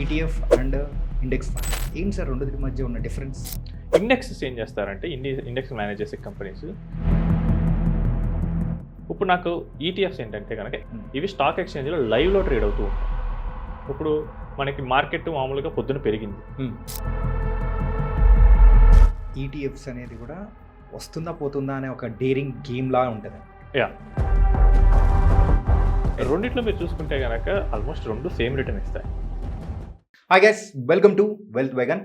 ETF and index fund ఏంటి sir రెండింటి మధ్య ఉన్న డిఫరెన్స్? ఇండెక్సెస్ ఏం చేస్తారంటే ఇండెక్స్ మేనేజ్ చేసే కంపెనీస్ ఇప్పుడు నాకు ఈటీఎఫ్స్ ఏంటంటే కనుక ఇవి స్టాక్ ఎక్స్చేంజ్లో లైవ్లో ట్రేడ్ అవుతూ ఉంటాయి. ఇప్పుడు మనకి మార్కెట్ మామూలుగా పొద్దున పెరిగింది. ఈటీఎఫ్స్ అనేది కూడా వస్తుందా పోతుందా అనే ఒక డేరింగ్ గేమ్ లా ఉంటుంది. యా, రెండిట్లో మీరు చూసుకుంటే కనుక ఆల్మోస్ట్ రెండు సేమ్ రిటర్న్ ఇస్తాయి. Hi guys, welcome to wealth vegan.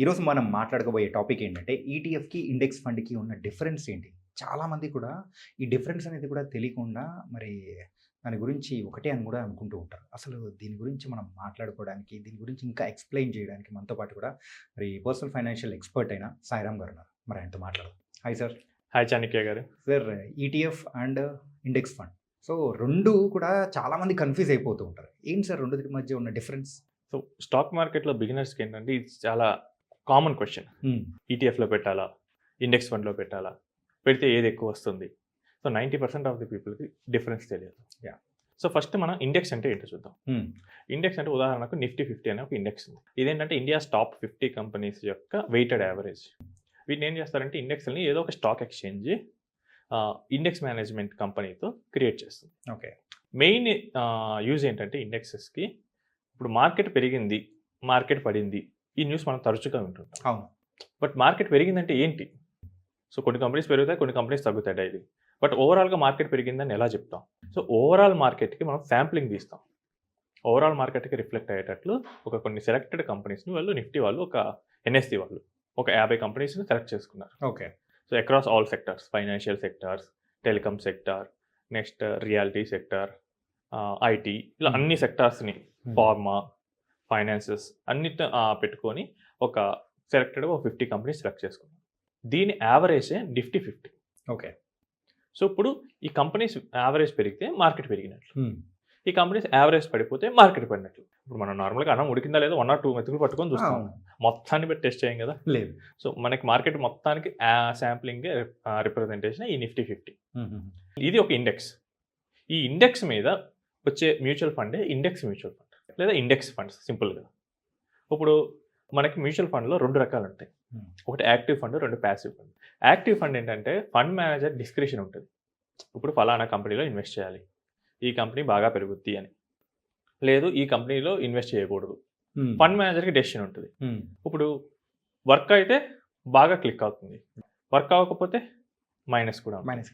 ఈరోజు మనం మాట్లాడుకోబోయే టాపిక్ ఏంటంటే ఈటీఎఫ్కి ఇండెక్స్ ఫండ్కి ఉన్న డిఫరెన్స్ ఏంటి. చాలామంది కూడా ఈ డిఫరెన్స్ అనేది కూడా తెలియకుండా మరి దాని గురించి ఒకటే అని కూడా అనుకుంటూ ఉంటారు. అసలు దీని గురించి మనం మాట్లాడుకోవడానికి, దీని గురించి ఇంకా ఎక్స్ప్లెయిన్ చేయడానికి మనతో పాటు కూడా మరి పర్సనల్ ఫైనాన్షియల్ ఎక్స్పర్ట్ అయిన సాయిరామ్ గారు ఉన్నారు. మరి ఆయనతో మాట్లాడదాం. Hi sir. హాయ్ చాణక్య గారు. Sir, ETF and index fund, so రెండు కూడా చాలామంది కన్ఫ్యూజ్ అయిపోతూ ఉంటారు. ఏంటి సార్ రెండింటి మధ్య ఉన్న డిఫరెన్స్? సో స్టాక్ మార్కెట్లో బిగినర్స్కి ఏంటంటే ఇది చాలా కామన్ క్వశ్చన్. ఈటీఎఫ్లో పెట్టాలా, ఇండెక్స్ ఫండ్లో పెట్టాలా, పెడితే ఏది ఎక్కువ వస్తుంది? సో 90% ఆఫ్ ది పీపుల్కి డిఫరెన్స్ తెలియదు. సో ఫస్ట్ మనం ఇండెక్స్ అంటే ఏంటో చూద్దాం. ఇండెక్స్ అంటే ఉదాహరణకు నిఫ్టీ 50 అనే ఒక ఇండెక్స్ ఉంది. ఇదేంటంటే ఇండియా టాప్ 50 కంపెనీస్ యొక్క వెయిటెడ్ యావరేజ్. వీటిని ఏం చేస్తారంటే ఇండెక్స్ని ఏదో ఒక స్టాక్ ఎక్స్చేంజ్ ఇండెక్స్ మేనేజ్మెంట్ కంపెనీతో క్రియేట్ చేస్తుంది. ఓకే. మెయిన్ యూజ్ ఏంటంటే ఇండెక్సెస్కి ఇప్పుడు మార్కెట్ పెరిగింది, మార్కెట్ పడింది, ఈ న్యూస్ మనం తరచుగా వింటుంటాం. అవును. బట్ మార్కెట్ పెరిగిందంటే ఏంటి? సో కొన్ని కంపెనీస్ పెరుగుతాయి, కొన్ని కంపెనీస్ తగ్గుతాయి డైలీ. బట్ ఓవరాల్గా మార్కెట్ పెరిగిందని ఎలా చెప్తాం? సో ఓవరాల్ మార్కెట్కి మనం శాంప్లింగ్ తీస్తాం. ఓవరాల్ మార్కెట్కి రిఫ్లెక్ట్ అయ్యేటట్లు కొన్ని సెలెక్టెడ్ కంపెనీస్ని వాళ్ళు నిఫ్టీ వాళ్ళు ఒక ఎన్ఎస్సి వాళ్ళు ఒక 50 కంపెనీస్ని సెలెక్ట్ చేసుకున్నారు. Okay. So across all sectors, financial sectors, telecom sector, next reality sector, IT, ఇలా అన్ని సెక్టార్స్ని, ఫార్మా, ఫైనాన్సెస్ అన్నిటి పెట్టుకొని ఒక సెలెక్టెడ్ 50 కంపెనీస్ సెలెక్ట్ చేసుకున్నాం. దీని యావరేజే నిఫ్టీ 50. ఓకే. సో ఇప్పుడు ఈ కంపెనీస్ యావరేజ్ పెరిగితే మార్కెట్ పెరిగినట్లు, ఈ కంపెనీస్ యావరేజ్ పడిపోతే మార్కెట్ పడినట్లు. ఇప్పుడు మనం నార్మల్గా అన్నం ఉడికిందా లేదా 1 or 2 మెతుకులు పట్టుకొని చూస్తాం, మొత్తాన్ని పెట్టి టెస్ట్ చేయం కదా. లేదు. సో మనకి మార్కెట్ మొత్తానికి శాంప్లింగ్ రిప్రజెంటేషన్ ఈ నిఫ్టీ 50. ఇది ఒక ఇండెక్స్. ఈ ఇండెక్స్ మీద వచ్చే mutual funday index mutual fund లేదా ఇండెక్స్ ఫండ్స్ సింపుల్గా. ఇప్పుడు మనకి మ్యూచువల్ ఫండ్లో 2 రకాలు ఉంటాయి. ఒకటి active fund, 2 passive fund. Active fund ఏంటంటే ఫండ్ మేనేజర్ డిస్క్రిషన్ ఉంటుంది. ఇప్పుడు ఫలానా కంపెనీలో ఇన్వెస్ట్ చేయాలి, ఈ కంపెనీ బాగా పెరుగుద్ది అని, లేదు ఈ కంపెనీలో ఇన్వెస్ట్ చేయకూడదు. ఫండ్ మేనేజర్కి డెసిషన్ ఉంటుంది. ఇప్పుడు వర్క్ అయితే బాగా క్లిక్ అవుతుంది, వర్క్ అవ్వకపోతే మైనస్ కూడా మైనస్.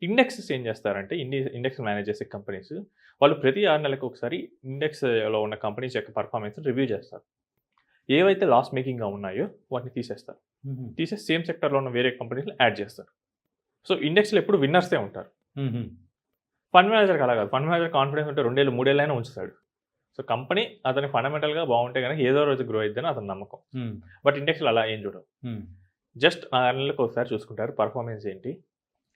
ఇండెక్సెస్ ఏం చేస్తారంటే ఇండెక్స్ మేనేజ్ చేసే కంపెనీస్ వాళ్ళు ప్రతి 6 నెలలకు ఒకసారి ఇండెక్స్లో ఉన్న కంపెనీస్ యొక్క పర్ఫార్మెన్స్ రివ్యూ చేస్తారు. ఏవైతే లాస్ మేకింగ్గా ఉన్నాయో వాటిని తీసేస్తారు. తీసేసి సేమ్ సెక్టర్లో ఉన్న వేరే కంపెనీస్ని యాడ్ చేస్తారు. సో ఇండెక్స్లో ఎప్పుడు విన్నర్సే ఉంటారు. ఫండ్ మేనేజర్కి అలా కాదు. ఫండ్ మేనేజర్ కాన్ఫిడెన్స్ ఉంటే 2 ఏళ్ళు 3 ఏళ్ళైనా ఉంచుతాడు. సో కంపెనీ అతని ఫండమెంటల్గా బాగుంటే కనుక ఏదో రోజు గ్రో అయిద్దని అతని నమ్మకం. బట్ ఇండెక్స్లో అలా ఏం చూడవు. జస్ట్ 6 నెలలకు ఒకసారి చూసుకుంటారు పర్ఫార్మెన్స్ ఏంటి,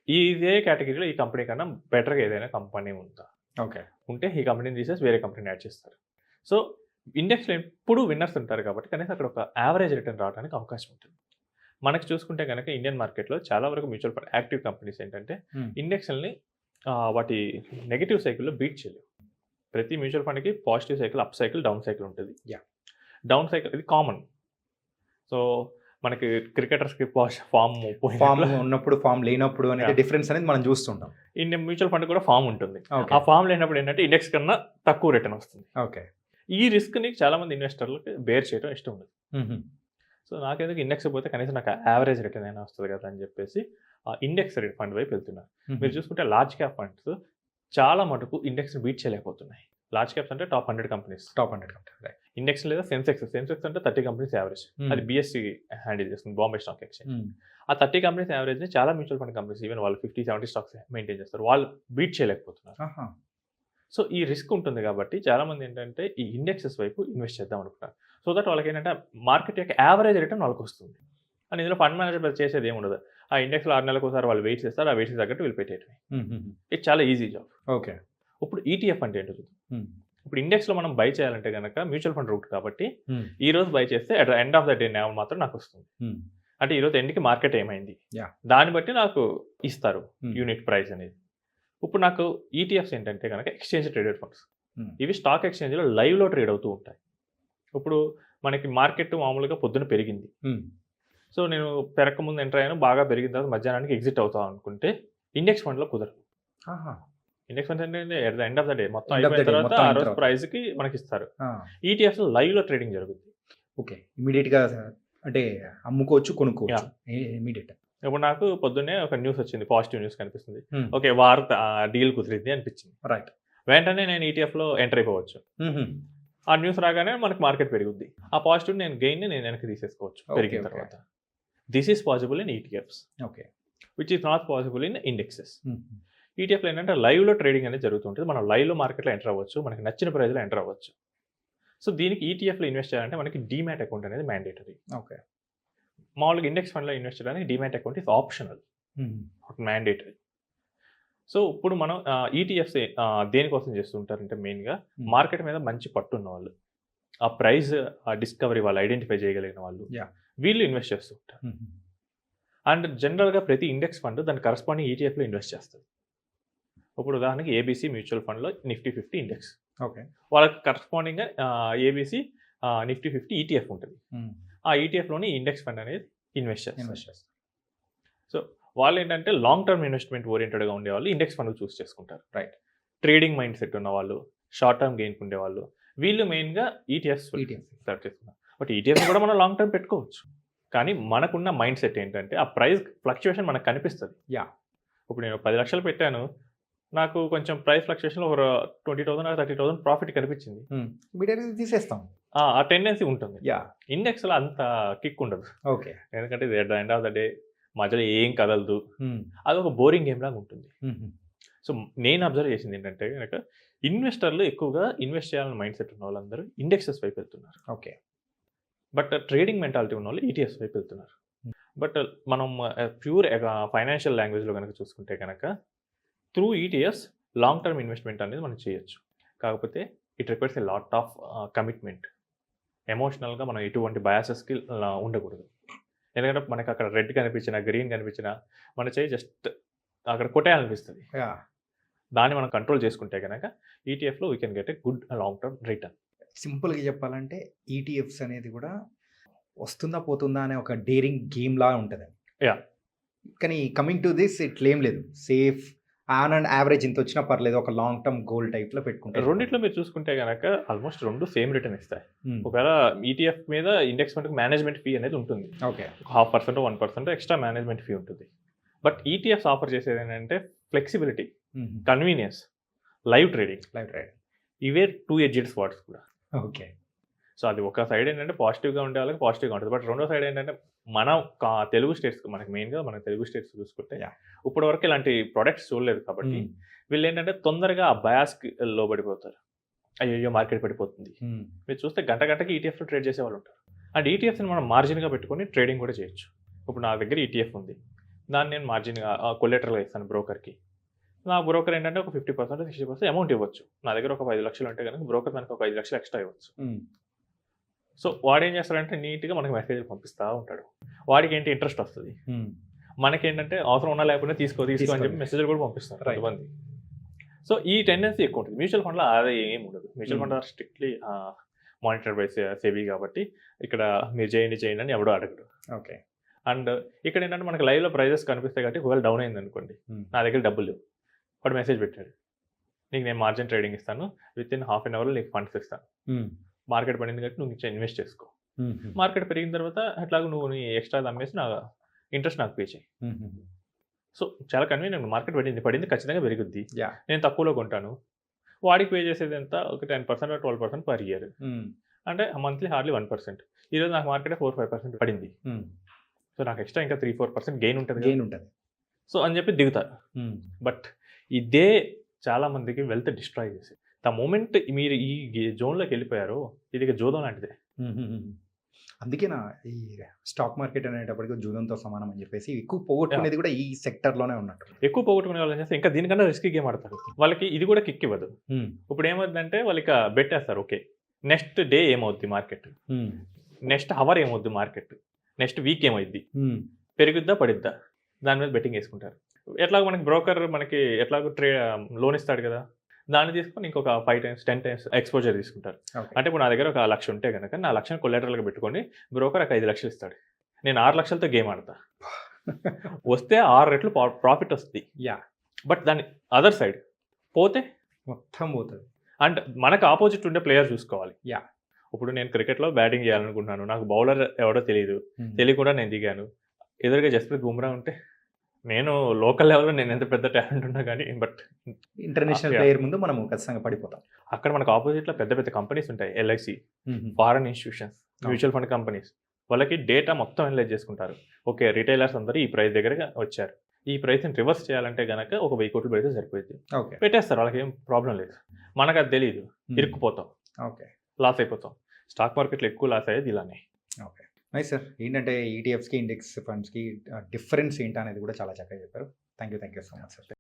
ఇదే కేటగిరీలో ఈ కంపెనీ కన్నా బెటర్గా ఏదైనా కంపెనీ ఉందా, ఓకే ఉంటే ఈ కంపెనీని తీసేసి వేరే కంపెనీని యాడ్ చేస్తారు. సో ఇండెక్స్లో ఎప్పుడు విన్నర్స్ ఉంటారు కాబట్టి కనీసం అక్కడ ఒక యావరేజ్ రిటర్న్ రావడానికి అవకాశం ఉంటుంది. మనకి చూసుకుంటే కనుక ఇండియన్ మార్కెట్లో చాలా వరకు మ్యూచువల్ ఫండ్ యాక్టివ్ కంపెనీస్ ఏంటంటే ఇండెక్స్ని వాటి నెగిటివ్ సైకిల్లో బీట్ చేయలేవు. ప్రతి మ్యూచువల్ ఫండ్కి positive cycle, up cycle, down cycle ఉంటుంది. డౌన్ సైకిల్ ఇది కామన్. సో మనకి క్రికెటర్స్కి ఫామ్ ఉన్నప్పుడు, ఫామ్ లేనప్పుడు అనేది డిఫరెన్స్ అనేది మనం చూస్తుంటాం. ఇండియన్ మ్యూచువల్ ఫండ్ కూడా ఫామ్ ఉంటుంది. ఆ ఫామ్ లేనప్పుడు ఏంటంటే ఇండెక్స్ కన్నా తక్కువ రిటర్న్ వస్తుంది. ఓకే. ఈ రిస్క్ని చాలామంది ఇన్వెస్టర్లకు బేర్ చేయడం ఇష్టం ఉండదు. సో నాకెందుకు ఇండెక్స్ పోతే కనీసం నాకు యావరేజ్ రిటర్న్ అయినా వస్తుంది కదా అని చెప్పేసి ఇండెక్స్ ఫండ్ వైపు వెళ్తున్నారు. మీరు చూసుకుంటే లార్జ్ క్యాప్ ఫండ్స్ చాలా మటుకు ఇండెక్స్ని బీట్ చేయలేకపోతున్నాయి. లార్జ్ క్యాప్స్ అంటే టాప్ 100 కంపెనీస్. ఇండెక్స్ లేదా సెన్సెక్స్ అంటే 30 కంపెనీస్ యావరేజ్. అది బిఎస్సి హ్యాండిల్ చేస్తుంది, బాంబే స్టాక్ ఎక్స్చేంజ్. ఆ 30 కంపెనీస్ యావరేజ్ని చాలా మ్యూచువల్ ఫండ్ కంపెనీస్ ఈవెన్ వాళ్ళు 50-70 స్టాక్స్ మెయింటైన్ చేస్తారు, వాళ్ళు బీట్ చేయలేకపోతున్నారు. సో ఈ రిస్క్ ఉంటుంది కాబట్టి చాలామంది ఏంటంటే ఈ ఇండెక్సెస్ వైపు ఇన్వెస్ట్ చేద్దాం అనుకుంటారు. సో దట్ వాళ్ళకి ఏంటంటే మార్కెట్ యొక్క యావరేజ్ రిటర్న్ వాళ్ళకి వస్తుంది. అండ్ ఇందులో ఫండ్ మేనేజర్ చేసేది ఏమి ఉండదు. ఆ ఇండెక్స్లో 6 నెలలకు ఒకసారి వాళ్ళు వెయిట్ చేస్తారు, ఆ వెయిట్ తగ్గట్టు వీళ్ళు పెట్టేయటమే. ఇది చాలా ఈజీ జాబ్. ఓకే. ఇప్పుడు ఈటీఎఫ్ అంటే ఏంటో చూద్దాం. ఇప్పుడు ఇండెక్స్లో మనం బై చేయాలంటే కనుక మ్యూచువల్ ఫండ్ రూట్ కాబట్టి ఈ రోజు బై చేస్తే at the end of the day మాత్రం నాకు వస్తుంది. అంటే ఈరోజు ఎండ్కి మార్కెట్ ఏమైంది, Yeah. దాన్ని బట్టి నాకు ఇస్తారు Hmm. యూనిట్ ప్రైస్ అనేది. ఇప్పుడు నాకు ఈటీఎఫ్స్ ఏంటంటే కనుక ఎక్స్చేంజ్ ట్రేడెడ్ ఫండ్స్. Hmm. ఇవి స్టాక్ ఎక్స్చేంజ్లో లైవ్లో ట్రేడ్ అవుతూ ఉంటాయి. ఇప్పుడు మనకి మార్కెట్ మామూలుగా పొద్దున పెరిగింది, Hmm. సో నేను పెరక ముందు ఎంటర్ అయ్యాను, బాగా పెరిగిన తర్వాత మధ్యాహ్నానికి ఎగ్జిట్ అవుతాం అనుకుంటే ఇండెక్స్ ఫండ్లో కుదరదు. ఆహా. ఇండెక్స్ ఫండ్స్ అంటే at the end of the day మొత్తం End of the అయిపోయిన day, తర్వాత మొత్తం ఆ అయిన రోజు తర్వాత. ప్రైస్కి మనకి ఇస్తారు. ఆ. ఈటీఎఫ్స్ లైవ్లో ట్రేడింగ్ జరుగుతుంది. ఓకే, ఇమీడియట్గా అంటే అమ్ముకోవచ్చు, కొనుక్కోవచ్చు. ఇమీడియట్. ఇప్పుడు నాకు పొద్దున్నే ఒక న్యూస్ వచ్చింది, పాజిటివ్ న్యూస్ కనిపిస్తుంది. ఓకే, వార్ డీల్ కుదిరింది అనిపించింది. రైట్. వెంటనే నేను ఈటీఎఫ్లో ఎంటర్ అయిపోవచ్చు. ఆ న్యూస్ రాగానే మనకి మార్కెట్ పెరుగుద్ది. ఆ పాజిటివ్ నేను వెనక్కి తీసేసుకోవచ్చు పెరిగిన Okay, తర్వాత. This is possible in ETFs, okay. Which is not possible in indexes. ఈటీఎఫ్లో ఏంటంటే లైవ్లో ట్రేడింగ్ అనేది జరుగుతుంటుంది. మనం లైవ్లో మార్కెట్లో ఎంటర్ అవ్వచ్చు, మనకి నచ్చిన ప్రైస్లో ఎంటర్ అవ్వచ్చు. సో దీనికి ఈటీఎఫ్లో ఇన్వెస్ట్ చేయాలంటే మనకి డీమ్యాట్ అకౌంట్ అనేది మ్యాండేటరీ. ఓకే. మామూలుగా ఇండెక్స్ ఫండ్లో ఇన్వెస్ట్ చేయడానికి demat account is optional, mandatory. So ఇప్పుడు మనం ఈటీఎఫ్స్ దేనికోసం చేస్తుంటారంటే మెయిన్గా మార్కెట్ మీద మంచి పట్టున్న వాళ్ళు, ఆ ప్రైస్ డిస్కవరీ వాళ్ళు ఐడెంటిఫై చేయగలిగిన వాళ్ళు, Yeah. వీళ్ళు ఇన్వెస్ట్ చేస్తూ ఉంటారు. అండ్ జనరల్గా ప్రతి ఇండెక్స్ ఫండ్ దాని కరస్పాండింగ్ ఈటీఎఫ్లో ఇన్వెస్ట్ చేస్తుంది. ఇప్పుడు ఉదాహరణకి ఏబీసీ మ్యూచువల్ ఫండ్లో నిఫ్టీ 50 ఇండెక్స్, ఓకే. వాళ్ళకి కరస్పాండింగ్గా ఏబీసీ నిఫ్టీ 50 ఈటీఎఫ్ ఉంటుంది. ఆ ఈటీఎఫ్లోని ఇండెక్స్ ఫండ్ అనేది ఇన్వెస్ట్ చేస్తారు. సో వాళ్ళు ఏంటంటే లాంగ్ టర్మ్ ఇన్వెస్ట్మెంట్ ఓరియంటెడ్గా ఉండేవాళ్ళు ఇండెక్స్ ఫండ్ చూస్ చేసుకుంటారు. రైట్. ట్రేడింగ్ మైండ్ సెట్ ఉన్న వాళ్ళు, షార్ట్ టర్మ్ గెయిన్కి ఉండేవాళ్ళు, వీళ్ళు మెయిన్గా ఈటీఎఫ్స్ సెలెక్ట్ చేసుకున్నారు. బట్ ఈటీఎఫ్ కూడా మనం లాంగ్ టర్మ్ పెట్టుకోవచ్చు, కానీ మనకున్న మైండ్ సెట్ ఏంటంటే ఆ ప్రైస్ ఫ్లక్చుయేషన్ మనకు కనిపిస్తుంది. Yeah. ఇప్పుడు నేను 10 లక్షలు పెట్టాను, నాకు కొంచెం ప్రైస్ ఫ్లక్చుయేషన్లో ఒక 20,000 30,000 ప్రాఫిట్ కనిపించింది, ఇమీడియట్గా తీసేస్తాం. ఆ టెండెన్సీ ఉంటుంది. యా. ఇండెక్స్లో అంత కిక్ ఉండదు, ఓకే. ఎందుకంటే ఇది at the end of the day మధ్యలో ఏం కదలదు, అది ఒక బోరింగ్ గేమ్ లాగా ఉంటుంది. సో నేను అబ్జర్వ్ చేసింది ఏంటంటే కనుక ఇన్వెస్టర్లు ఎక్కువగా ఇన్వెస్ట్ చేయాలని మైండ్ సెట్ ఉన్న వాళ్ళందరూ ఇండెక్సెస్ వైపు వెళ్తున్నారు. ఓకే. బట్ ట్రేడింగ్ మెంటాలిటీ ఉన్న వాళ్ళు ఈటీఎఫ్స్ వైపు వెళ్తున్నారు. బట్ మనం ప్యూర్ ఫైనాన్షియల్ లాంగ్వేజ్లో కనుక చూసుకుంటే కనుక through ETFs long term investment అనేది మనం చేయొచ్చు. కాకపోతే it requires a lot of commitment. ఎమోషనల్గా మనం ఎటువంటి బయాసెస్కి ఉండకూడదు. ఎందుకంటే మనకి అక్కడ రెడ్ కనిపించినా గ్రీన్ కనిపించినా మన చేయి జస్ట్ అక్కడ కొట్టేయాలనిపిస్తుంది. దాన్ని మనం కంట్రోల్ చేసుకుంటే కనుక ఈటీఎఫ్లో we can get a good long term return. సింపుల్గా చెప్పాలంటే ఈటీఎఫ్స్ అనేది కూడా వస్తుందా పోతుందా అనే ఒక డేరింగ్ గేమ్ లా ఉంటుంది. Yeah. కానీ కమింగ్ టు దిస్ ఇట్లేం లేదు, సేఫ్ ఆన్ అండ్ యావరేజ్ ఇంత వచ్చినా పర్లేదు, ఒక లాంగ్ టర్మ్ గోల్ టైప్లో పెట్టుకుంటారు. రెండిట్లో మీరు చూసుకుంటే కనుక ఆల్మోస్ట్ రెండు సేమ్ రిటర్న్ ఇస్తాయి. ఒకవేళ ఈటీఎఫ్ మీద ఇండెక్స్ ఫండ్కి మేనేజ్మెంట్ ఫీ అనేది ఉంటుంది, ఓకే. 0.5% 1% ఎక్స్ట్రా మేనేజ్మెంట్ ఫీ ఉంటుంది. బట్ ఈటీఎఫ్స్ ఆఫర్ చేసేది ఏంటంటే ఫ్లెక్సిబిలిటీ, కన్వీనియన్స్, లైవ్ ట్రేడింగ్. ఇవే 2 ఎడ్జెడ్ స్వాట్స్ కూడా. ఓకే. సో అది ఒక సైడ్ ఏంటంటే పాజిటివ్గా ఉండే వాళ్ళకి పాజిటివ్గా ఉంటుంది. బట్ రెండో సైడ్ ఏంటంటే మనం తెలుగు స్టేట్స్, మనకి మెయిన్గా మన తెలుగు స్టేట్స్ చూసుకుంటే ఇప్పటి వరకు ఇలాంటి ప్రొడక్ట్స్ చూడలేదు కాబట్టి వీళ్ళు ఏంటంటే తొందరగా ఆ బయాస్కి లోబడిపోతారు. అయ్యో మార్కెట్ పడిపోతుంది. మీరు చూస్తే గంటకి ఈటీఎఫ్లో ట్రేడ్ చేసే వాళ్ళు ఉంటారు. అండ్ ఈటీఎఫ్ని మనం మార్జిన్గా పెట్టుకొని ట్రేడింగ్ కూడా చేయొచ్చు. ఇప్పుడు నా దగ్గర ఈటీఎఫ్ ఉంది, దాన్ని నేను మార్జిన్గా కొలెటరల్గా ఇస్తాను బ్రోకర్కి. నా బ్రోకర్ ఏంటంటే ఒక 50% 60% అమౌంట్ ఇవ్వచ్చు. నా దగ్గర ఒక 5 లక్షలు ఉంటే కనుక బ్రోకర్ దానికి ఒక 5 లక్షలు ఎక్స్ట్రా ఇవ్వచ్చు. సో వాడు ఏం చేస్తాడంటే నీట్గా మనకి మెసేజ్ పంపిస్తూ ఉంటాడు. వాడికి ఏంటి ఇంట్రెస్ట్ వస్తుంది, మనకేంటంటే అవసరం ఉన్నా లేకపోతే తీసుకో అని చెప్పి మెసేజ్లు కూడా పంపిస్తారు కొంతమంది. సో ఈ టెండెన్సీ ఎక్కువ ఉంటుంది. మ్యూచువల్ ఫండ్లో అదే ఏమి ఉండదు. Mutual fund are strictly monitor by SEBI కాబట్టి ఇక్కడ మీరు చేయండి అని ఎవడో అడగడు. ఓకే. అండ్ ఇక్కడ ఏంటంటే మనకి లైవ్లో ప్రైజెస్ కనిపిస్తాయి కాబట్టి ఒకవేళ డౌన్ అయింది అనుకోండి, నా దగ్గర డబ్బులు లేవు, వాడు మెసేజ్ పెట్టాడు, నీకు నేను మార్జిన్ ట్రేడింగ్ ఇస్తాను, విత్ ఇన్ హాఫ్ అన్ అవర్లో నీకు ఫండ్స్ ఇస్తాను, మార్కెట్ పడింది కాబట్టి నువ్వు ఇన్వెస్ట్ చేసుకో, మార్కెట్ పెరిగిన తర్వాత అట్లాగా నువ్వు నీ ఎక్స్ట్రా అమ్మేసి నా ఇంట్రెస్ట్ నాకు పే చేయి. సో చాలా కన్వీనియంట్. మార్కెట్ పడింది ఖచ్చితంగా పెరుగుద్ది, నేను తక్కువలో కొంటాను, వాడికి పే చేసేది ఎంత ఒక 10% 12% పర్ ఇయర్, అంటే మంత్లీ హార్డ్లీ 1%. ఈరోజు నాకు మార్కెట్ 4-5% పడింది, సో నాకు ఎక్స్ట్రా ఇంకా 3-4% గెయిన్ ఉంటుంది. సో అని చెప్పి దిగుతారు. బట్ ఇదే చాలా మందికి వెల్త్ డిస్ట్రాయ్ చేసి ద మూమెంట్ మీరు ఈ జోన్లోకి వెళ్ళిపోయారో ఇది జూదం లాంటిదే. అందుకేనా ఈ స్టాక్ మార్కెట్ అనేటప్పటికీ జూదంతో సమానం అని చెప్పేసి ఎక్కువ పోగొట్టుకునేది కూడా ఈ సెక్టర్లోనే ఉన్నట్టు. ఎక్కువ పోగొట్టుకునే వాళ్ళు చేస్తే ఇంకా దీనికన్నా రిస్కీ గేమ్ ఆడతారు. వాళ్ళకి ఇది కూడా కిక్ ఇవ్వదు. ఇప్పుడు ఏమవుతుందంటే వాళ్ళకి బెట్ వేస్తారు, ఓకే నెక్స్ట్ డే ఏమవుద్ది మార్కెట్, నెక్స్ట్ అవర్ ఏమవుద్ది మార్కెట్, నెక్స్ట్ వీక్ ఏమైద్ది, పెరుగుద్దా పడిద్దా, దాని మీద బెట్టింగ్ వేసుకుంటారు. ఎట్లాగో మనకి బ్రోకర్ మనకి ఎట్లాగో లోన్ ఇస్తాడు కదా, దాన్ని తీసుకొని ఇంకొక 5 times 10 times ఎక్స్పోజర్ తీసుకుంటారు. ఓకే. అంటే ఇప్పుడు నా దగ్గర ఒక 1,00,000 ఉంటే కనుక నా 1,00,000 కొలాటరల్గా పెట్టుకొని బ్రోకర్ ఒక 5,00,000 ఇస్తాడు. నేను 6 లక్షలతో గేమ్ ఆడతా. వస్తే 6 రెట్లు ప్రాఫిట్ వస్తుంది. యా, బట్ దాని అదర్ సైడ్ పోతే మొత్తం పోతుంది. అంటే మనకు ఆపోజిట్ ఉండే ప్లేయర్ చూసుకోవాలి. యా. ఇప్పుడు నేను క్రికెట్లో బ్యాటింగ్ చేయాలనుకుంటున్నాను, నాకు బౌలర్ ఎవడో తెలియదు, తెలియకుండా నేను దిగాను, ఎదురుగా జస్ప్రీత్ బుమ్రా ఉంటే నేను లోకల్ లెవెల్లో నేను ఎంత పెద్ద టాలెంట్ ఉన్నా కానీ బట్ ఇంటర్నేషనల్ Yeah. ప్లేయర్ ముందు మనం ఖచ్చితంగా పడిపోతాం. అక్కడ మనకు ఆపోజిట్లో పెద్ద పెద్ద కంపెనీస్ ఉంటాయి, LIC, foreign institutions, mutual fund companies. వాళ్ళకి డేటా మొత్తం అనలైజ్ చేసుకుంటారు. ఓకే, రిటైలర్స్ అందరూ ఈ ప్రైస్ దగ్గరగా వచ్చారు, ఈ ప్రైస్ని రివర్స్ చేయాలంటే కనుక ఒక 1000 కోట్లు పెడితే సరిపోయింది, ఓకే. పెట్టేస్తారు, వాళ్ళకి ఏం ప్రాబ్లం లేదు. మనకు అది తెలియదు, ఇరుక్కుపోతాం, ఓకే. లాస్ అయిపోతాం. స్టాక్ మార్కెట్లో ఎక్కువ లాస్ అయ్యేది ఇలానే. Okay, nice sir. ఏంటంటే ఈటీఎఫ్స్కి ఇండెక్స్ ఫండ్స్కి డిఫరెన్స్ ఏంటి అనేది కూడా చాలా చక్కగా చెప్పారు. Thank you so much sir.